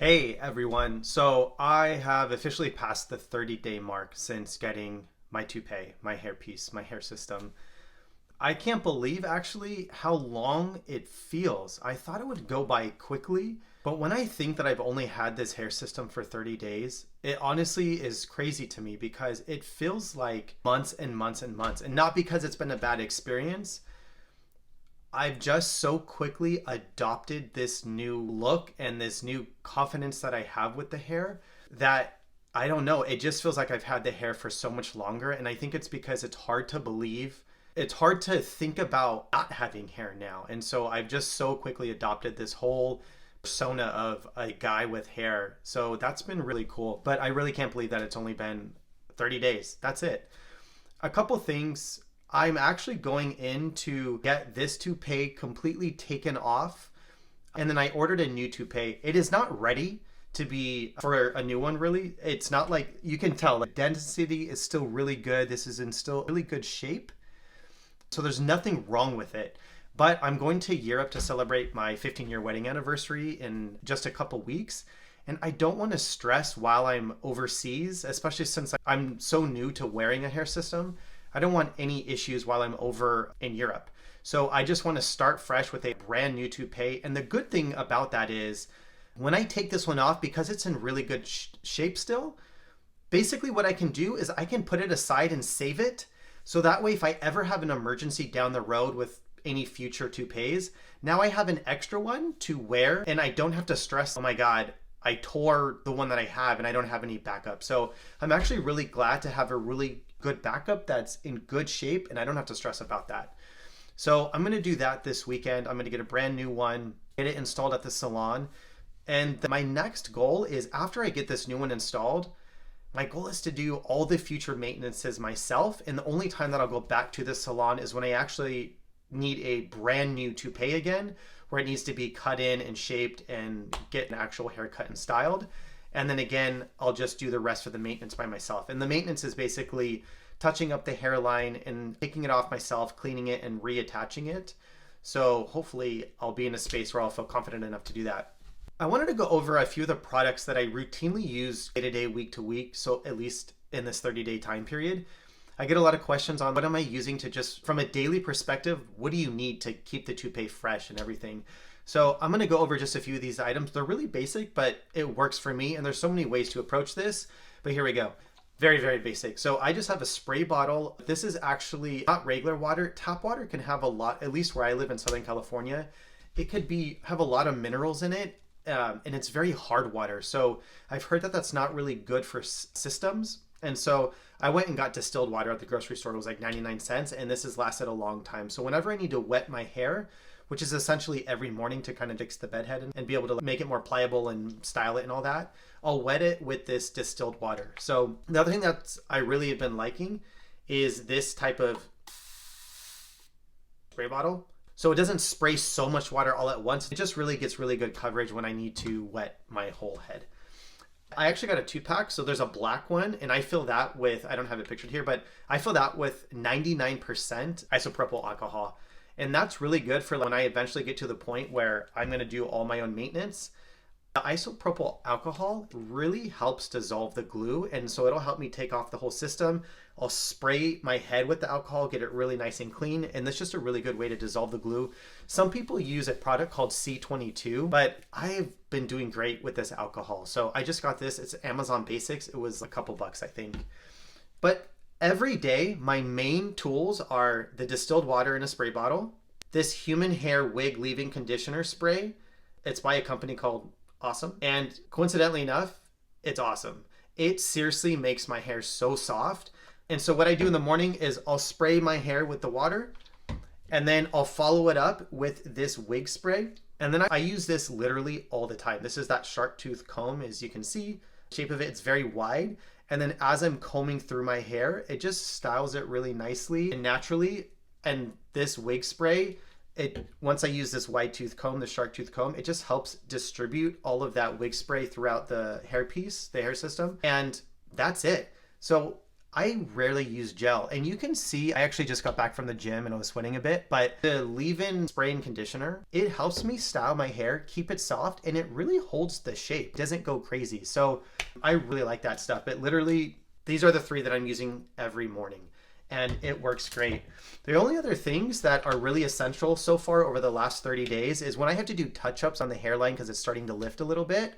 Hey everyone, so I have officially passed the 30-day mark since getting my toupee, my hairpiece, my hair system. I can't believe actually how long it feels. I thought it would go by quickly, but when I think that I've only had this hair system for 30 days, it honestly is crazy to me because it feels like months and months and months. And not because it's been a bad experience, I've just so quickly adopted this new look and this new confidence that I have with the hair that I don't know. It just feels like I've had the hair for so much longer. And I think it's because it's hard to believe. It's hard to think about not having hair now. And so I've just so quickly adopted this whole persona of a guy with hair. So that's been really cool. But I really can't believe that it's only been 30 days. That's it. A couple things. I'm actually going in to get this toupee completely taken off. And then I ordered a new toupee. It is not ready to be for a new one, really. It's not like, you can tell the density is still really good. This is in still really good shape. So there's nothing wrong with it. But I'm going to Europe to celebrate my 15-year wedding anniversary in just a couple weeks. And I don't want to stress while I'm overseas, especially since I'm so new to wearing a hair system. I don't want any issues while I'm over in Europe. So I just want to start fresh with a brand new toupee. And the good thing about that is when I take this one off, because it's in really good shape still, basically what I can do is I can put it aside and save it. So that way, if I ever have an emergency down the road with any future toupees, now I have an extra one to wear and I don't have to stress, oh my God, I tore the one that I have and I don't have any backup. So I'm actually really glad to have a really good backup that's in good shape and I don't have to stress about that. So I'm going to do that this weekend. I'm going to get a brand new one, get it installed at the salon. And my next goal is after I get this new one installed, my goal is to do all the future maintenances myself. And the only time that I'll go back to the salon is when I actually need a brand new toupee again, where it needs to be cut in and shaped and get an actual haircut and styled. And then again, I'll just do the rest of the maintenance by myself. And the maintenance is basically touching up the hairline and taking it off myself, cleaning it and reattaching it. So hopefully I'll be in a space where I'll feel confident enough to do that. I wanted to go over a few of the products that I routinely use day to day, week to week. So at least in this 30-day time period, I get a lot of questions on what am I using to just from a daily perspective, what do you need to keep the toupee fresh and everything? So I'm going to go over just a few of these items. They're really basic, but it works for me. And there's so many ways to approach this, but here we go. Very, very basic. So I just have a spray bottle. This is actually not regular water. Tap water can have a lot, at least where I live in Southern California, it could have a lot of minerals in it. And it's very hard water. So I've heard that that's not really good for systems. And so I went and got distilled water at the grocery store. It was like 99 cents. And this has lasted a long time. So whenever I need to wet my hair, which is essentially every morning to kind of fix the bed head and be able to make it more pliable and style it and all that, I'll wet it with this distilled water. So the other thing that I really have been liking is this type of spray bottle. So it doesn't spray so much water all at once. It just really gets really good coverage when I need to wet my whole head. I actually got a 2-pack. So there's a black one and I fill that with, I don't have it pictured here, but I fill that with 99% isopropyl alcohol. And that's really good for when I eventually get to the point where I'm going to do all my own maintenance. The isopropyl alcohol really helps dissolve the glue. And so it'll help me take off the whole system. I'll spray my head with the alcohol, get it really nice and clean. And that's just a really good way to dissolve the glue. Some people use a product called C22, but I've been doing great with this alcohol. So I just got this. It's Amazon Basics. It was a couple bucks, I think. But every day, my main tools are the distilled water in a spray bottle, this human hair wig leave-in conditioner spray. It's by a company called Awesome. And coincidentally enough, it's awesome. It seriously makes my hair so soft. And so what I do in the morning is I'll spray my hair with the water and then I'll follow it up with this wig spray. And then I use this literally all the time. This is that shark tooth comb, as you can see. The shape of it's very wide. And then as I'm combing through my hair, it just styles it really nicely and naturally. And this wig spray, once I use this wide tooth comb, the shark tooth comb, it just helps distribute all of that wig spray throughout the hair piece, the hair system. And that's it. So I rarely use gel, and you can see I actually just got back from the gym and I was sweating a bit, but the leave-in spray and conditioner, it helps me style my hair, keep it soft, and it really holds the shape. It doesn't go crazy. So I really like that stuff. But literally, these are the three that I'm using every morning, and it works great. The only other things that are really essential so far over the last 30 days is when I have to do touch-ups on the hairline because it's starting to lift a little bit,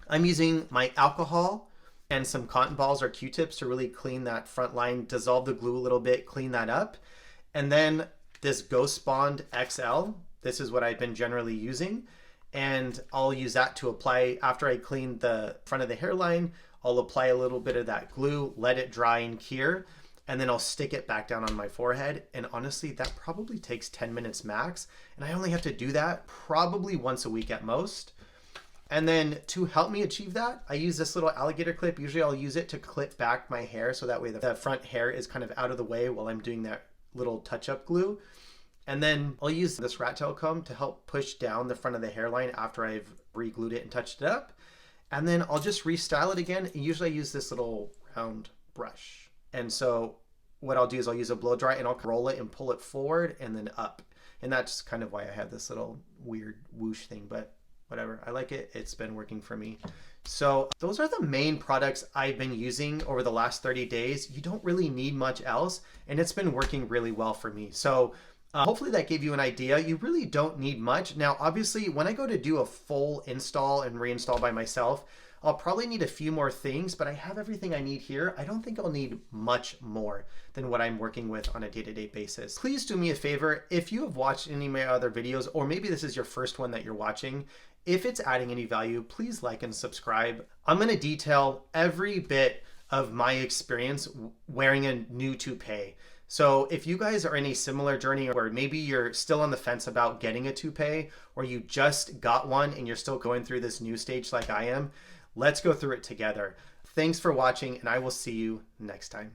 I'm using my alcohol and some cotton balls or Q-tips to really clean that front line, dissolve the glue a little bit, clean that up. And then this Ghost Bond XL, this is what I've been generally using. And I'll use that to apply after I clean the front of the hairline. I'll apply a little bit of that glue, let it dry and cure, and then I'll stick it back down on my forehead. And honestly, that probably takes 10 minutes max. And I only have to do that probably once a week at most. And then to help me achieve that, I use this little alligator clip. Usually I'll use it to clip back my hair so that way the front hair is kind of out of the way while I'm doing that little touch-up glue. And then I'll use this rat tail comb to help push down the front of the hairline after I've re-glued it and touched it up. And then I'll just restyle it again. And usually I use this little round brush. And so what I'll do is I'll use a blow dry and I'll roll it and pull it forward and then up. And that's kind of why I have this little weird whoosh thing, but whatever. I like it. It's been working for me. So those are the main products I've been using over the last 30 days. You don't really need much else, and it's been working really well for me. So hopefully that gave you an idea. You really don't need much. Now, obviously, when I go to do a full install and reinstall by myself, I'll probably need a few more things, but I have everything I need here. I don't think I'll need much more than what I'm working with on a day-to-day basis. Please do me a favor. If you have watched any of my other videos, or maybe this is your first one that you're watching, if it's adding any value, please like and subscribe. I'm going to detail every bit of my experience wearing a new toupee. So if you guys are in a similar journey where maybe you're still on the fence about getting a toupee, or you just got one and you're still going through this new stage like I am, let's go through it together. Thanks for watching, and I will see you next time.